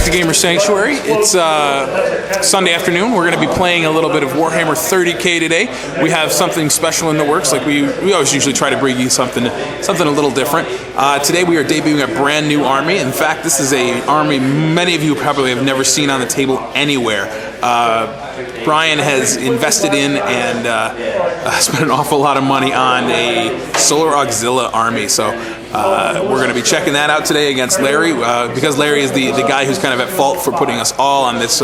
back to Gamer Sanctuary. It's Sunday afternoon. We're going to be playing a little bit of Warhammer 30k today. We have something special in the works. Like we always usually try to bring you something a little different. Today we are debuting a brand new army. In fact, this is an army many of you probably have never seen on the table anywhere. Brian has invested in and spent an awful lot of money on a Solar Auxilia army. So we're going to be checking that out today against Larry, because Larry is the guy who's kind of at fault for putting us all on this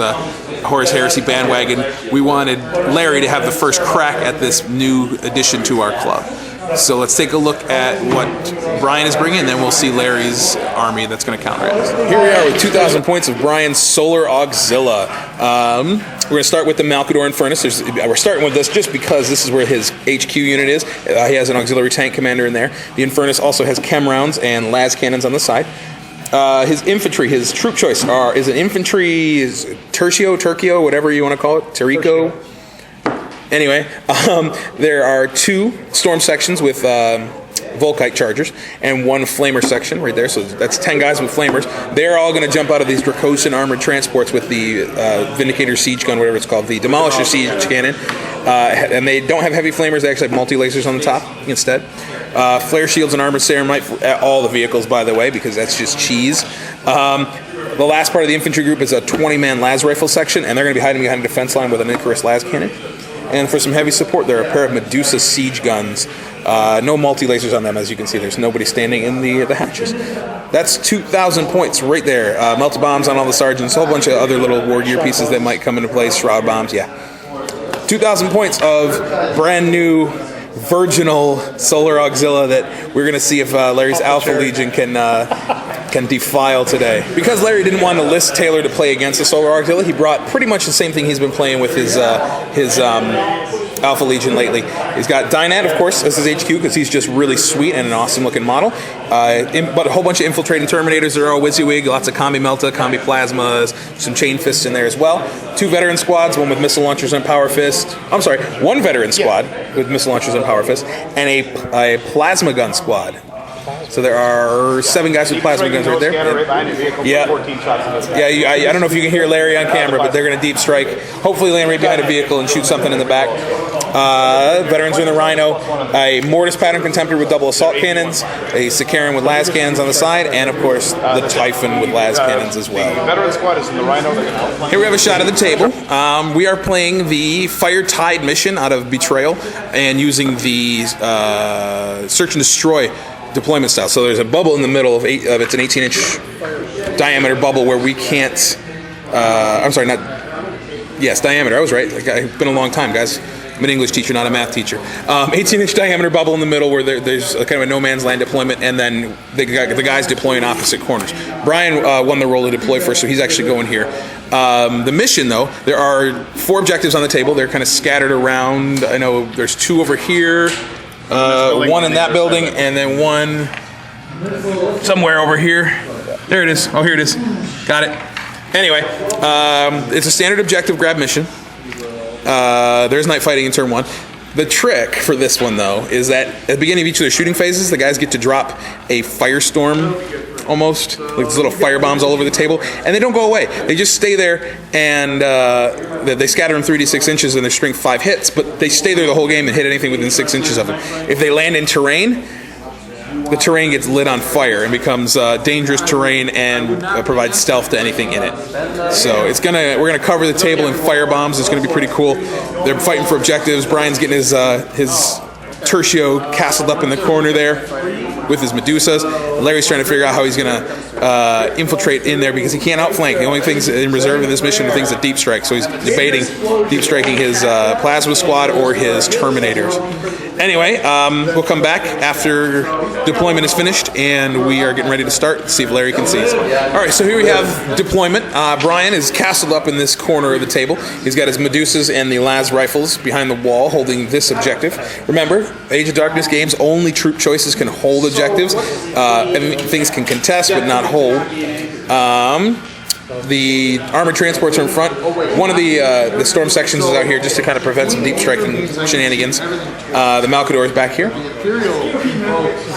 Horus Heresy bandwagon. We wanted Larry to have the first crack at this new addition to our club. So let's take a look at what Brian is bringing, and then we'll see Larry's army that's going to counter it. Here we are with 2,000 points of Brian's Solar Auxilia. We're going to start with the Malkador Furnace. We're starting with this just because this is where his HQ unit is. He has an auxiliary tank commander in there. The Infernus also has chem rounds and las cannons on the side. His infantry, his troop choice is an infantry, Tercio, whatever you want to call it, Terrico. Anyway, there are 2 storm sections with Volkite chargers and 1 flamer section right there. So that's 10 guys with flamers. They're all going to jump out of these Dracosan armored transports with the Vindicator siege gun, whatever it's called, the Demolisher siege cannon. And they don't have heavy flamers. They actually have multi-lasers on the top instead. Flare shields and armored ceramite at all the vehicles, by the way, because that's just cheese. The last part of the infantry group is a 20-man las rifle section, and they're going to be hiding behind a defense line with an Icarus las cannon. And for some heavy support, there are a pair of Medusa siege guns. No multi-lasers on them, as you can see. There's nobody standing in the hatches. That's 2,000 points right there. Melta bombs on all the sergeants, a whole bunch of other little war gear pieces that might come into place, shroud bombs, yeah. 2,000 points of brand new, virginal Solar Auxilia that we're going to see if Larry's Alpha Legion can defile today. Because Larry didn't want to list Taylor to play against the Solar Auxilia, he brought pretty much the same thing he's been playing with his Alpha Legion lately. He's got Dynat, of course, as his HQ, because he's just really sweet and an awesome looking model. But a whole bunch of infiltrating Terminators. They're all WYSIWYG, lots of Combi Melta, Combi Plasmas, some Chain Fists in there as well. 2 veteran squads, one with missile launchers and Power Fist. I'm sorry, 1 veteran squad with missile launchers and Power Fist, and a Plasma Gun squad. So there are 7 guys with plasma guns right there. Yeah, I don't know if you can hear Larry on camera, but they're going to deep strike. Hopefully land right behind a vehicle and shoot something in the back. Veterans are in the Rhino. A Mortis Pattern Contemptor with double assault cannons. A Sicaran with las cannons on the side. And, of course, the Typhon with las cannons as well. Veteran squad is in the Rhino. Here we have a shot of the table. We are playing the Fire Tide mission out of Betrayal and using the Search and Destroy deployment style. So there's a bubble in the middle of it's an 18-inch diameter bubble where we can't. Diameter. I was right. It's been a long time, guys. I'm an English teacher, not a math teacher. 18-inch diameter bubble in the middle where there's kind of a no man's land deployment, and then the guys deploy in opposite corners. Brian won the role to deploy first, so he's actually going here. The mission, though, there are 4 objectives on the table. They're kind of scattered around. I know there's 2 over here. 1 in that building, and then 1 somewhere over here. There it is. Oh, here it is. Got it. Anyway, it's a standard objective grab mission. There's night fighting in turn 1. The trick for this one, though, is that at the beginning of each of their shooting phases, the guys get to drop a firestorm, almost, like these little fire bombs all over the table, and they don't go away. They just stay there, and they scatter them 3d6 inches, and their strength 5 hits, but they stay there the whole game and hit anything within 6 inches of them. If they land in terrain, the terrain gets lit on fire and becomes dangerous terrain and provides stealth to anything in it. So we're gonna cover the table in fire bombs. It's gonna be pretty cool. They're fighting for objectives. Brian's getting his Tercio castled up in the corner there with his Medusas. Larry's trying to figure out how he's going to infiltrate in there because he can't outflank. The only things in reserve in this mission are things that deep strike. So he's debating deep striking his Plasma Squad or his Terminators. Anyway, we'll come back after deployment is finished, and we are getting ready to start. See if Larry can see us. All right, so here we have deployment. Brian is castled up in this corner of the table. He's got his Medusas and the las rifles behind the wall holding this objective. Remember, Age of Darkness games, only troop choices can hold objectives. Things can contest, but not hold. The armored transports are in front. One of the storm sections is out here just to kind of prevent some deep striking shenanigans. The Malcador is back here.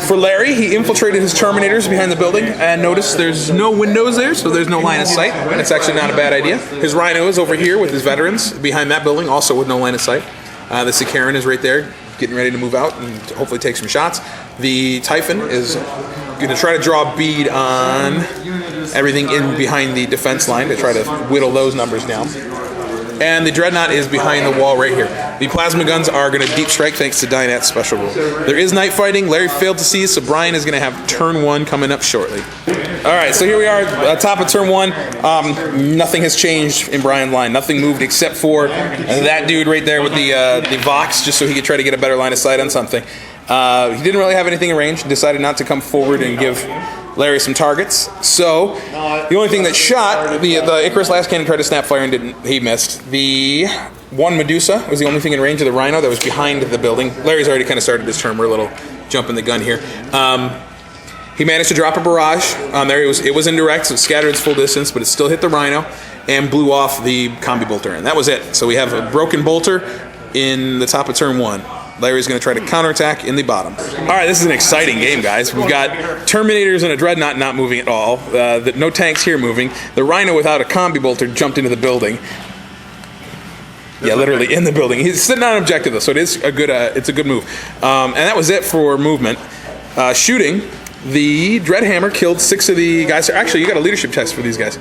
For Larry, he infiltrated his Terminators behind the building and noticed there's no windows there, so there's no line of sight. That's actually not a bad idea. His Rhino is over here with his veterans behind that building, also with no line of sight. The Sicaran is right there, getting ready to move out and hopefully take some shots. The Typhon is going to try to draw a bead on everything in behind the defense line to try to whittle those numbers down. And the Dreadnought is behind the wall right here. The plasma guns are going to deep strike thanks to Dynat's special rule. There is night fighting. Larry failed to see, so Brian is going to have turn 1 coming up shortly. All right, so here we are, top of turn 1. Nothing has changed in Brian's line. Nothing moved except for that dude right there with the Vox, just so he could try to get a better line of sight on something. He didn't really have anything in range. Decided not to come forward and give Larry some targets. So the only thing that shot, the Icarus last cannon tried to snap fire and didn't. He missed. The one Medusa was the only thing in range of the Rhino that was behind the building. Larry's already kind of started his turn. We're a little jumping the gun here. He managed to drop a barrage on there. It was indirect, so it scattered its full distance, but it still hit the Rhino and blew off the combi bolter. And that was it. So we have a broken bolter in the top of turn 1. Larry's going to try to counterattack in the bottom. All right, this is an exciting game, guys. We've got Terminators and a Dreadnought not moving at all. No tanks here moving. The Rhino without a combi bolter jumped into the building. Yeah, literally in the building. He's sitting on an objective, though, so it is a good. It's a good move. And that was it for movement. Shooting, the Dreadhammer killed 6 of the guys. Actually, you got a leadership test for these guys.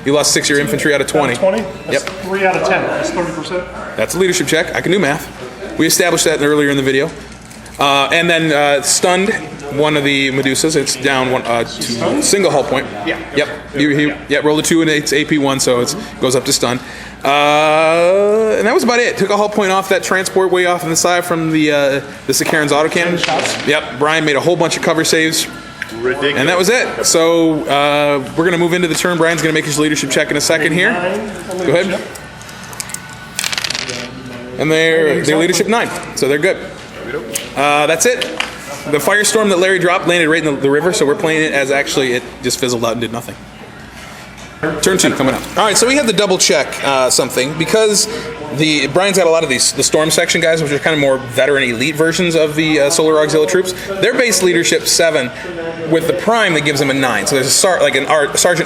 You lost 6 of your infantry out of 20. 20? That's yep. 3 out of 10. That's 30%. That's a leadership check. I can do math. We established that earlier in the video. And then stunned one of the Medusas. It's down to single hull point. Yeah. Yep. Roll a 2 and it's AP 1, so it goes up to stun. And that was about it. Took a hull point off that transport way off on the side from the Sicaran's autocannon. Yep. Brian made a whole bunch of cover saves. Ridiculous. And that was it. So we're going to move into the turn. Brian's going to make his leadership check in a second here. Go ahead. And they're leadership 9, so they're good. That's it. The firestorm that Larry dropped landed right in the river, so we're playing it as actually it just fizzled out and did nothing. Turn 2 coming up. All right, so we had to double check something because Brian's got a lot of the storm section guys, which are kind of more veteran elite versions of the Solar Auxilia troops. They're base leadership 7 with the prime that gives them a 9. So there's a sergeant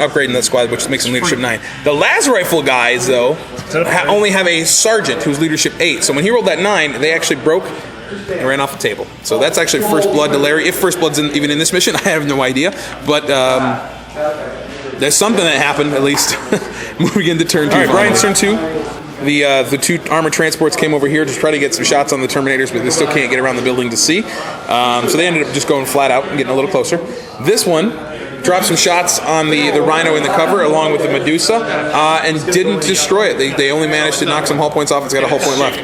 upgrade in that squad, which makes them leadership 9. The las rifle guys, though, only have a sergeant who's leadership 8. So when he rolled that 9, they actually broke and ran off the table. So that's actually first blood to Larry. If first blood's even in this mission, I have no idea. But there's something that happened, at least, moving into turn 2. All right, Brian's turn 2. The 2 armored transports came over here to try to get some shots on the Terminators, but they still can't get around the building to see. So they ended up just going flat out and getting a little closer. This one dropped some shots on the Rhino in the cover along with the Medusa and didn't destroy it. They only managed to knock some hull points off. It's got a hull point left.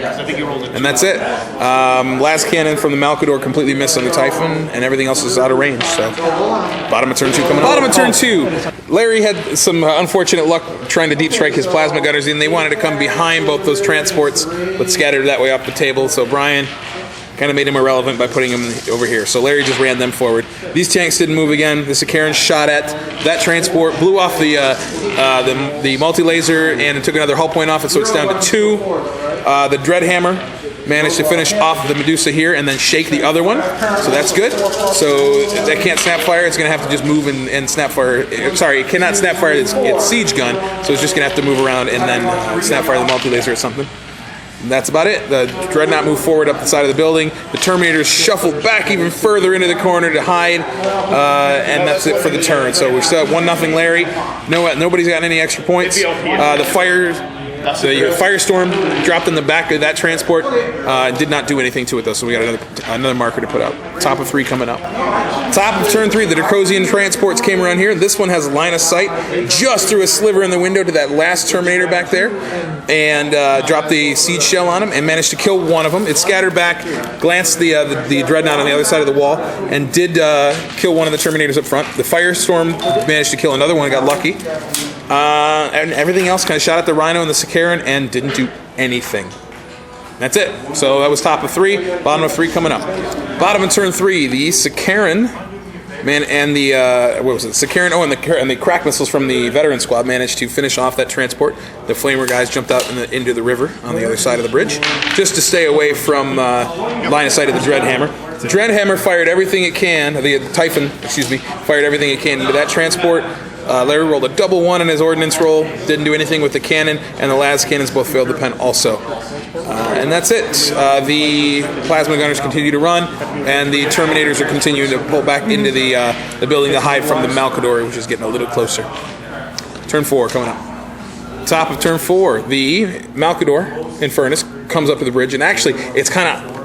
And that's it. Last cannon from the Malcador completely missed on the Typhon, and everything else is out of range. So bottom of turn 2 coming up. Bottom of turn 2. Larry had some unfortunate luck trying to deep strike his plasma gunners in. They wanted to come behind both those transports, but scattered that way off the table. So Brian kind of made him irrelevant by putting him over here. So Larry just ran them forward. These tanks didn't move again. The Sicaran shot at that transport, blew off the multi-laser, and took another hull point off it, so it's down to 2. The Dreadhammer managed to finish off the Medusa here and then shake the other one, so that's good. So that can't snap fire. It's going to have to just move and snap fire. Sorry, it cannot snap fire its siege gun, so it's just going to have to move around and then snap fire the multi-laser or something. And that's about it. The Dreadnought moved forward up the side of the building. The Terminators shuffled back even further into the corner to hide, and that's it for the turn. So we're still at 1-0 Larry. Nobody's gotten any extra points. The Firestorm dropped in the back of that transport. Did not do anything to it, though, so we got another marker to put out. Top of 3 coming up. Top of turn 3, the Dracosian transports came around here. This one has line of sight just through a sliver in the window to that last Terminator back there, and dropped the siege shell on him and managed to kill one of them. It scattered back, glanced the Dreadnought on the other side of the wall, and did kill one of the Terminators up front. The Firestorm managed to kill another one, got lucky. And everything else kind of shot at the Rhino and the Sicaran and didn't do anything. That's it. So that was top of 3. Bottom of 3 coming up. Bottom of turn 3, the Sicaran Man, and the what was it? Sakaran. Oh, and the crack missiles from the veteran squad managed to finish off that transport. The flamer guys jumped out into the river on the other side of the bridge, just to stay away from line of sight of the Dreadhammer. The Dreadhammer fired everything it can. The Typhon, excuse me, fired everything it can into that transport. Larry rolled a double 1 on his ordnance roll. Didn't do anything with the cannon, and the las cannons both failed the pen also. And that's it. The plasma gunners continue to run, and the Terminators are continuing to pull back into the building to hide from the Malcador, which is getting a little closer. Turn 4 coming up. Top of turn 4, the Malcador Infernus comes up to the bridge, and actually it's kind of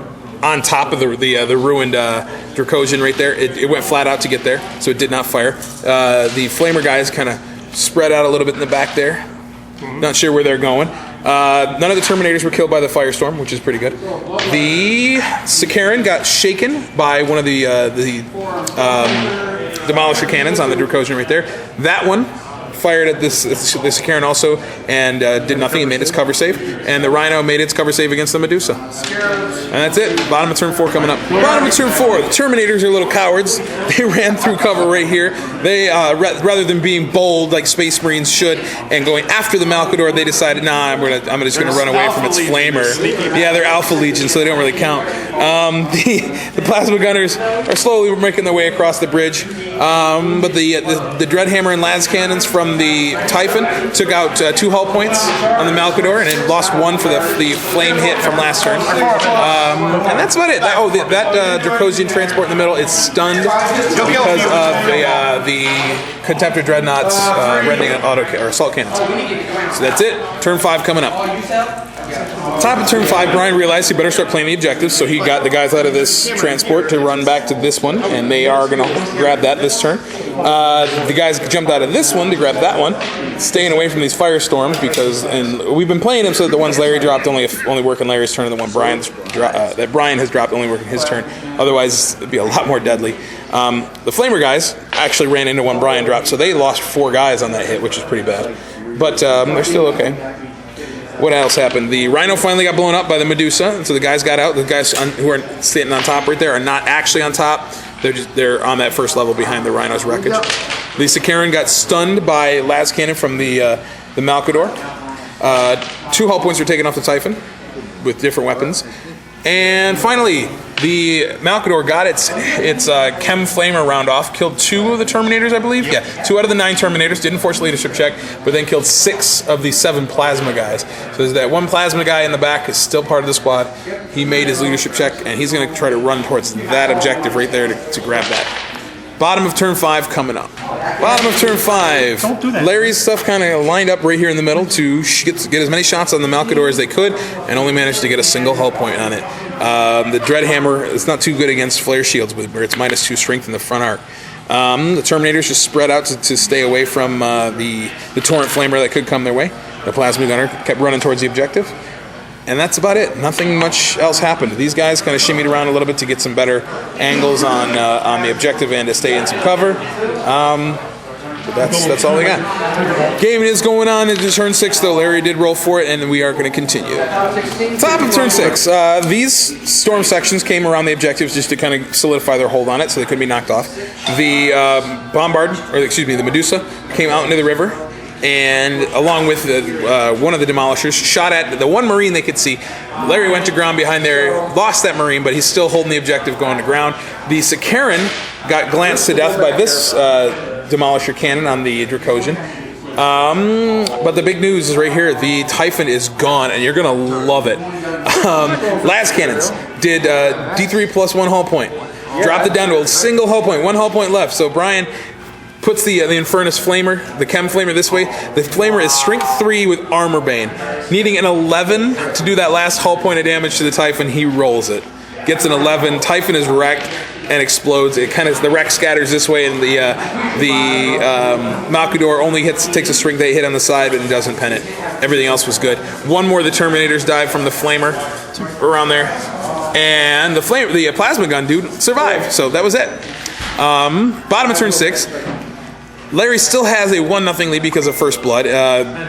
on top of the ruined Dracosian right there. It went flat out to get there, so it did not fire. The flamer guys kind of spread out a little bit in the back there. Not sure where they're going. None of the Terminators were killed by the firestorm, which is pretty good. The Sakaran got shaken by one of the Demolisher cannons on the Dracosian right there. That one fired at this Sakaran also and did nothing. It made its cover save, and the Rhino made its cover save against the Medusa. And that's it. Bottom of turn 4 coming up. Bottom of turn 4. The Terminators are little cowards. They ran through cover right here. They rather than being bold like Space Marines should and going after the Malcador, they decided, nah, I'm just going to run away from its flamer. Yeah, they're Alpha Legion, so they don't really count. The plasma gunners are slowly making their way across the bridge, but the Dreadhammer and las cannons from the Typhon took out 2 hull points on the Malcador, and it lost 1 for the flame hit from last turn. And that's about it. That Dracosian transport in the middle is stunned because of the Contemptor Dreadnoughts rending assault cannons. So that's it. Turn 5 coming up. Top of turn 5, Brian realized he better start playing the objectives, so he got the guys out of this transport to run back to this one, and they are going to grab that this turn. The guys jumped out of this one to grab that one, staying away from these firestorms and we've been playing them so that the ones Larry dropped only work in Larry's turn, and the one that Brian has dropped only work in his turn. Otherwise, it'd be a lot more deadly. The Flamer guys actually ran into one Brian dropped, so they lost 4 guys on that hit, which is pretty bad. But they're still okay. What else happened? The Rhino finally got blown up by the Medusa, and so the guys got out. The guys who are sitting on top right there are not actually on top. They're on that first level behind the Rhino's wreckage. The Sakaran got stunned by las cannon from the Malcador. 2 hull points were taken off the Typhon with different weapons. And finally, the Malcador got its Chem Flamer round off, killed 2 of the Terminators, I believe. Yeah, 2 out of the 9 Terminators, didn't force a leadership check, but then killed 6 of the 7 Plasma guys. So there's that one Plasma guy in the back is still part of the squad. He made his leadership check, and he's going to try to run towards that objective right there to grab that. Bottom of turn 5 coming up. Bottom of turn 5. Don't do that. Larry's stuff kind of lined up right here in the middle to get as many shots on the Malcador as they could, and only managed to get a single hull point on it. The Dreadhammer is not too good against flare shields, where it's -2 strength in the front arc. The Terminators just spread out to stay away from the Torrent Flamer that could come their way. The Plasma Gunner kept running towards the objective. And that's about it. Nothing much else happened. These guys kind of shimmied around a little bit to get some better angles on the objective and to stay in some cover. But that's all they got. Game is going on into turn 6, though. Larry did roll for it, and we are going to continue. Top of turn 6. These storm sections came around the objectives just to kind of solidify their hold on it, so they couldn't be knocked off. The the Medusa came out into the river, and along with one of the Demolishers, shot at the one Marine they could see. Larry went to ground behind there, lost that Marine, but he's still holding the objective going to ground. The Sakaran got glanced to death by this Demolisher cannon on the Dracosian. But the big news is right here. The Typhon is gone, and you're going to love it. Las cannons did D3 plus 1 hull point. Dropped it down to a single hull point, 1 hull point left. So Brian puts the Infernus Flamer, the Chem Flamer this way. The Flamer is strength 3 with Armor Bane. Needing an 11 to do that last hull point of damage to the Typhon, he rolls it. Gets an 11. Typhon is wrecked and explodes. The wreck scatters this way, and the Malcador only takes a strength 8 hit on the side, but it doesn't pen it. Everything else was good. One more of the Terminators died from the Flamer around there, and the plasma gun dude survived. So that was it. Bottom of turn 6. Larry still has a 1-0 lead because of First Blood.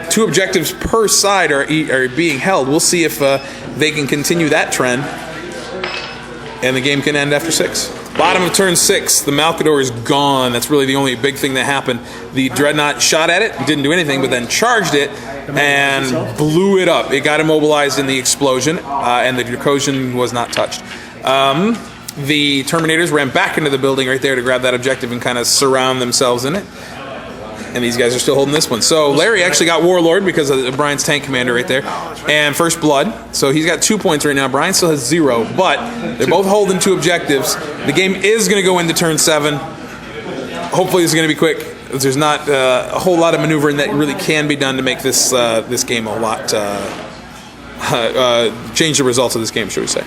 2 objectives per side are being held. We'll see if they can continue that trend, and the game can end after 6. Bottom of turn 6, the Malkador is gone. That's really the only big thing that happened. The Dreadnought shot at it, didn't do anything, but then charged it and blew it up. It got immobilized in the explosion, and the Dracosian was not touched. The Terminators ran back into the building right there to grab that objective and kind of surround themselves in it. And these guys are still holding this one. So Larry actually got Warlord because of Brian's tank commander right there. And First Blood. So he's got 2 points right now. Brian still has 0. But they're both holding 2 objectives. The game is going to go into turn 7. Hopefully it's going to be quick. There's not a whole lot of maneuvering that really can be done to make this this game a lot... change the results of this game, should we say.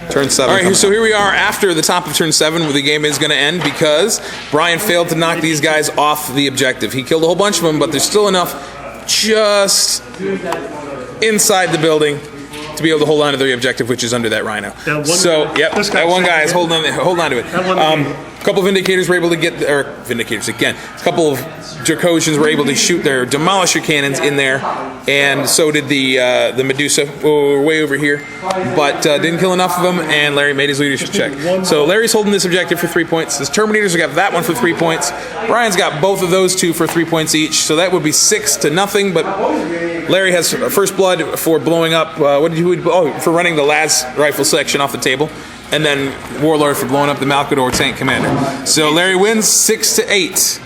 Turn 7. All right, so here we are after the top of turn 7, where the game is going to end because Brian failed to knock these guys off the objective. He killed a whole bunch of them, but there's still enough just inside the building to be able to hold on to the objective, which is under that Rhino. So, yep, that one guy is holding on to it. A couple of Vindicators were able to get, or Vindicators again, a couple of Dracosians were able to shoot their Demolisher cannons in there, and so did the Medusa, way over here, but didn't kill enough of them, and Larry made his leadership check. So Larry's holding this objective for 3 points. His Terminators got that one for 3 points. Brian's got both of those 2 for 3 points each, so that would be 6-0, but Larry has First Blood for blowing up, for running the Las rifle section off the table. And then Warlord for blowing up the Malkador tank commander. So Larry wins 6-8.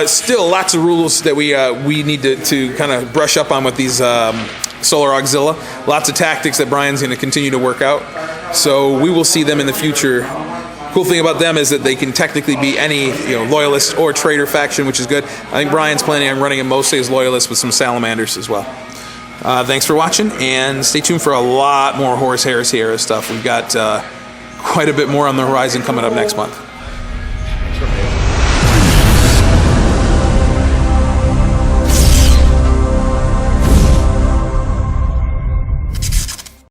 Still lots of rules that we need to kind of brush up on with these Solar Auxilia. Lots of tactics that Brian's going to continue to work out. So we will see them in the future. Cool thing about them is that they can technically be any loyalist or traitor faction, which is good. I think Brian's planning on running them mostly as loyalists with some salamanders as well. Thanks for watching, and stay tuned for a lot more Horus Heresy era stuff. We've got quite a bit more on the horizon coming up next month.